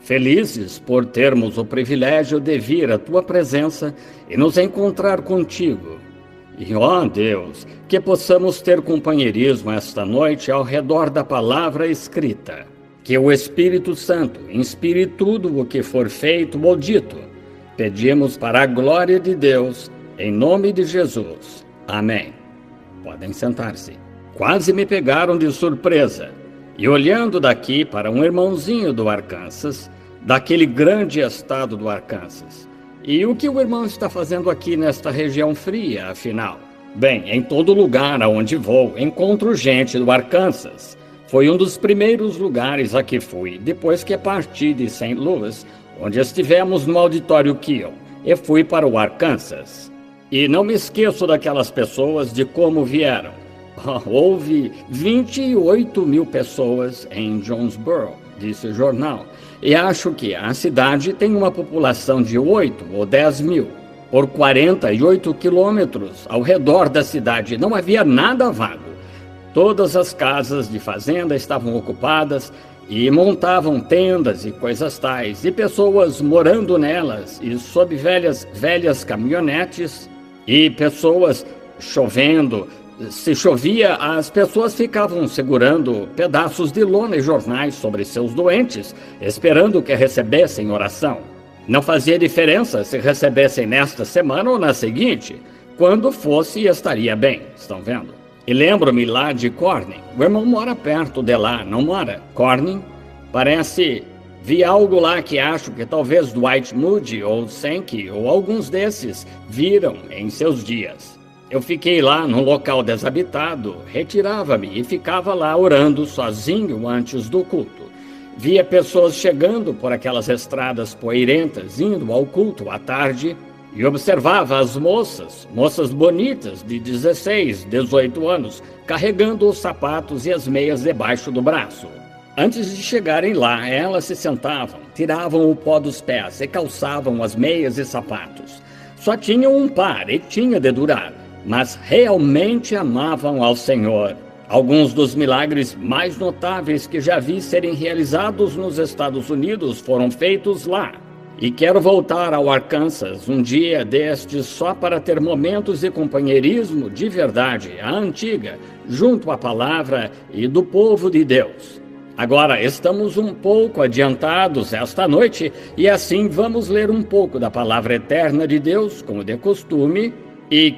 felizes por termos o privilégio de vir à tua presença e nos encontrar contigo. E, ó Deus, que possamos ter companheirismo esta noite ao redor da palavra escrita. Que o Espírito Santo inspire tudo o que for feito ou dito. Pedimos para a glória de Deus, em nome de Jesus. Amém. Podem sentar-se. Quase me pegaram de surpresa. E olhando daqui para um irmãozinho do Arkansas, daquele grande estado do Arkansas. E o que o irmão está fazendo aqui nesta região fria, afinal? Bem, em todo lugar aonde vou, encontro gente do Arkansas. Foi um dos primeiros lugares a que fui, depois que parti de St. Louis, onde estivemos no auditório Kiel, e fui para o Arkansas. E não me esqueço daquelas pessoas, de como vieram. Houve 28 mil pessoas em Jonesboro, disse o jornal, e acho que a cidade tem uma população de 8 ou 10 mil. Por 48 quilômetros ao redor da cidade não havia nada vago. Todas as casas de fazenda estavam ocupadas e montavam tendas e coisas tais, e pessoas morando nelas, e sob velhas caminhonetes, e pessoas chovendo. Se chovia, as pessoas ficavam segurando pedaços de lona e jornais sobre seus doentes, esperando que recebessem oração. Não fazia diferença se recebessem nesta semana ou na seguinte. Quando fosse, estaria bem. Estão vendo? E lembro-me lá de Corning. O irmão mora perto de lá, não mora? Corning? Parece... Vi algo lá que acho que talvez Dwight Moody ou Sankey ou alguns desses viram em seus dias. Eu fiquei lá num local desabitado, retirava-me e ficava lá orando sozinho antes do culto. Via pessoas chegando por aquelas estradas poeirentas, indo ao culto à tarde, e observava as moças bonitas de 16, 18 anos, carregando os sapatos e as meias debaixo do braço. Antes de chegarem lá, elas se sentavam, tiravam o pó dos pés e calçavam as meias e sapatos. Só tinham um par e tinha de durar, mas realmente amavam ao Senhor. Alguns dos milagres mais notáveis que já vi serem realizados nos Estados Unidos foram feitos lá. E quero voltar ao Arkansas um dia destes só para ter momentos de companheirismo de verdade, a antiga, junto à palavra e do povo de Deus. Agora, estamos um pouco adiantados esta noite e assim vamos ler um pouco da palavra eterna de Deus, como de costume. E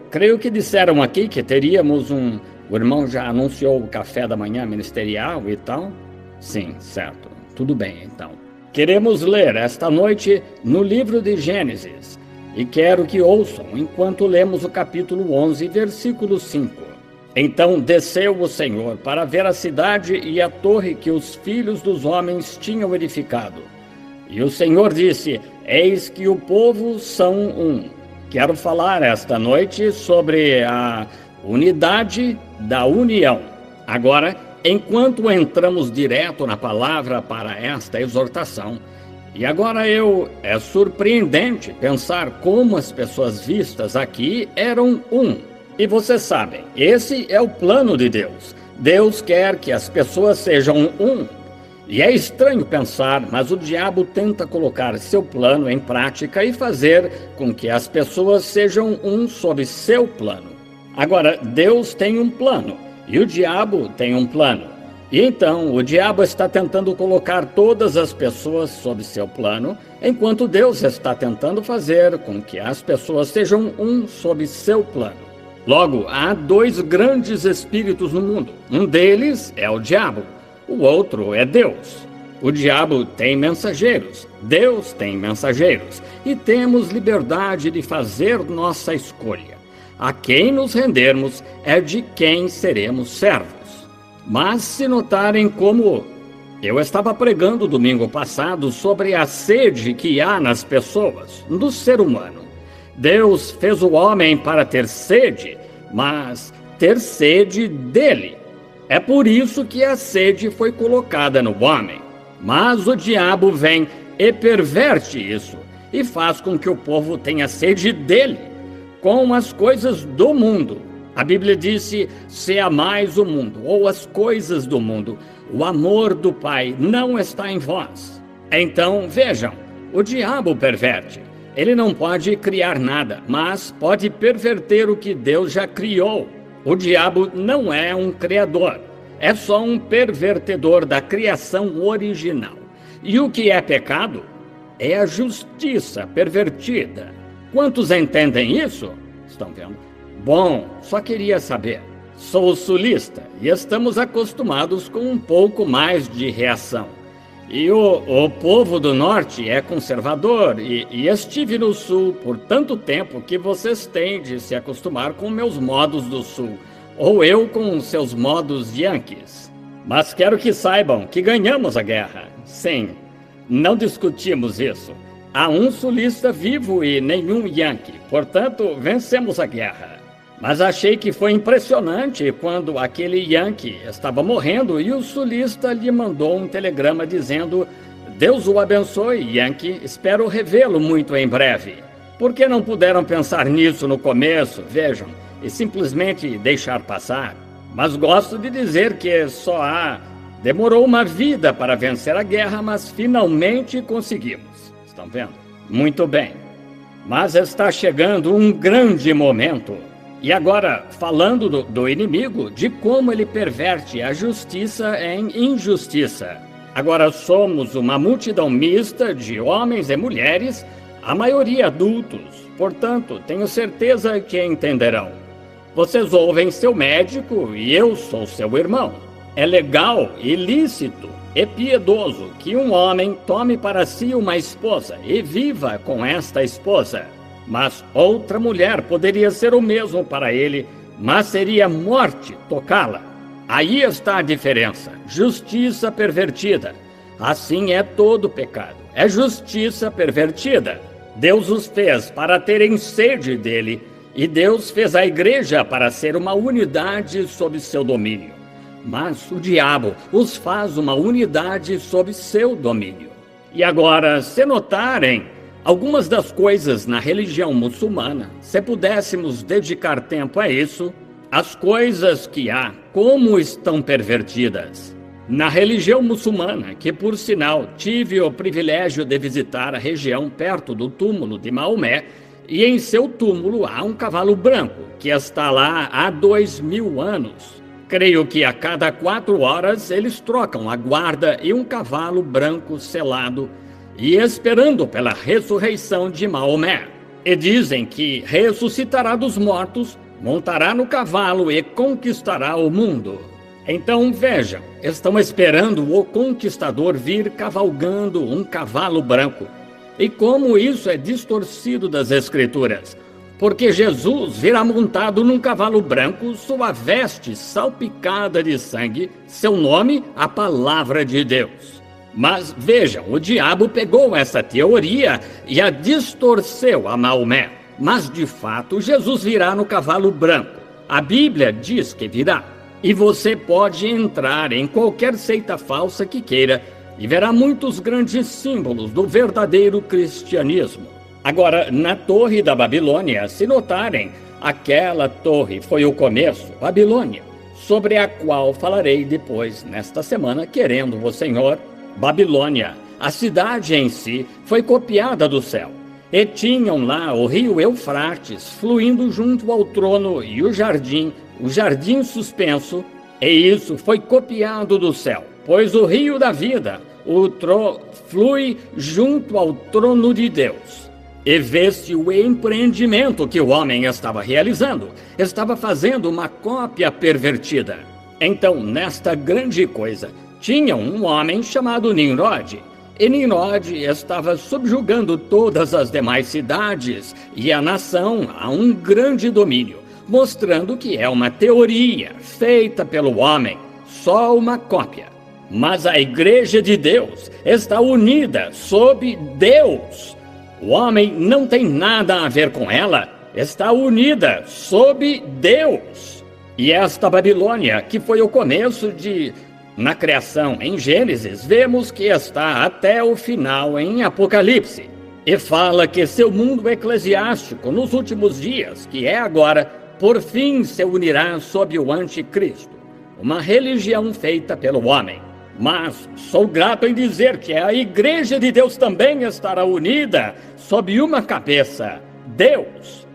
creio que disseram aqui que teríamos o irmão já anunciou o café da manhã ministerial e tal? Sim, certo. Tudo bem, então. Queremos ler esta noite no livro de Gênesis. E quero que ouçam enquanto lemos o capítulo 11, versículo 5. Então desceu o Senhor para ver a cidade e a torre que os filhos dos homens tinham edificado. E o Senhor disse: Eis que o povo são um. Quero falar esta noite sobre a unidade da união. Agora, enquanto entramos direto na palavra para esta exortação, e agora é surpreendente pensar como as pessoas vistas aqui eram um. E vocês sabem, esse é o plano de Deus. Deus quer que as pessoas sejam um. E é estranho pensar, mas o diabo tenta colocar seu plano em prática e fazer com que as pessoas sejam um sob seu plano. Agora, Deus tem um plano e o diabo tem um plano. E então, o diabo está tentando colocar todas as pessoas sob seu plano, enquanto Deus está tentando fazer com que as pessoas sejam um sob seu plano. Logo, há dois grandes espíritos no mundo. Um deles é o diabo. O outro é Deus. O diabo tem mensageiros, Deus tem mensageiros, e temos liberdade de fazer nossa escolha. A quem nos rendermos é de quem seremos servos. Mas se notarem como eu estava pregando domingo passado sobre a sede que há nas pessoas, do ser humano. Deus fez o homem para ter sede, mas ter sede dele. É por isso que a sede foi colocada no homem. Mas o diabo vem e perverte isso e faz com que o povo tenha sede dele, com as coisas do mundo. A Bíblia disse: se amais o mundo ou as coisas do mundo, o amor do Pai não está em vós. Então, vejam, o diabo perverte. Ele não pode criar nada, mas pode perverter o que Deus já criou. O diabo não é um criador, é só um pervertedor da criação original. E o que é pecado? É a justiça pervertida. Quantos entendem isso? Estão vendo? Bom, só queria saber. Sou sulista e estamos acostumados com um pouco mais de reação. E o povo do norte é conservador e estive no sul por tanto tempo que vocês têm de se acostumar com meus modos do sul, ou eu com seus modos yankees. Mas quero que saibam que ganhamos a guerra. Sim, não discutimos isso. Há um sulista vivo e nenhum yankee, portanto, vencemos a guerra. Mas achei que foi impressionante quando aquele yankee estava morrendo e o sulista lhe mandou um telegrama dizendo: Deus o abençoe, Yankee, espero revê-lo muito em breve. Por que não puderam pensar nisso no começo, vejam, e simplesmente deixar passar? Mas gosto de dizer que demorou uma vida para vencer a guerra, mas finalmente conseguimos. Estão vendo? Muito bem. Mas está chegando um grande momento. E agora, falando do inimigo, de como ele perverte a justiça em injustiça. Agora somos uma multidão mista de homens e mulheres, a maioria adultos, portanto, tenho certeza que entenderão. Vocês ouvem seu médico e eu sou seu irmão. É legal, ilícito e piedoso que um homem tome para si uma esposa e viva com esta esposa. Mas outra mulher poderia ser o mesmo para ele, mas seria morte tocá-la. Aí está a diferença. Justiça pervertida. Assim é todo pecado. É justiça pervertida. Deus os fez para terem sede dele, e Deus fez a igreja para ser uma unidade sob seu domínio. Mas o diabo os faz uma unidade sob seu domínio. E agora, se notarem, algumas das coisas na religião muçulmana, se pudéssemos dedicar tempo a isso, as coisas que há, como estão pervertidas. Na religião muçulmana, que por sinal tive o privilégio de visitar a região perto do túmulo de Maomé, e em seu túmulo há um cavalo branco, que está lá há 2000 anos. Creio que a cada 4 horas eles trocam a guarda e um cavalo branco selado, e esperando pela ressurreição de Maomé. E dizem que ressuscitará dos mortos, montará no cavalo e conquistará o mundo. Então vejam, estão esperando o conquistador vir cavalgando um cavalo branco. E como isso é distorcido das Escrituras? Porque Jesus virá montado num cavalo branco, sua veste salpicada de sangue, seu nome, a palavra de Deus. Mas vejam, o diabo pegou essa teoria e a distorceu a Maomé. Mas de fato, Jesus virá no cavalo branco. A Bíblia diz que virá. E você pode entrar em qualquer seita falsa que queira e verá muitos grandes símbolos do verdadeiro cristianismo. Agora, na Torre da Babilônia, se notarem, aquela torre foi o começo, Babilônia, sobre a qual falarei depois nesta semana, querendo o Senhor. Babilônia, a cidade em si, foi copiada do céu. E tinham lá o rio Eufrates fluindo junto ao trono e o jardim suspenso, e isso foi copiado do céu, pois o rio da vida, flui junto ao trono de Deus. E vê-se o empreendimento que o homem estava realizando, estava fazendo uma cópia pervertida. Então, nesta grande coisa, tinha um homem chamado Nimrod, e Nimrod estava subjugando todas as demais cidades e a nação a um grande domínio, mostrando que é uma teoria feita pelo homem, só uma cópia. Mas a Igreja de Deus está unida sob Deus. O homem não tem nada a ver com ela, está unida sob Deus. E esta Babilônia, que foi o começo na criação em Gênesis, vemos que está até o final em Apocalipse. E fala que seu mundo eclesiástico nos últimos dias, que é agora, por fim se unirá sob o anticristo, uma religião feita pelo homem. Mas sou grato em dizer que a Igreja de Deus também estará unida sob uma cabeça, Deus.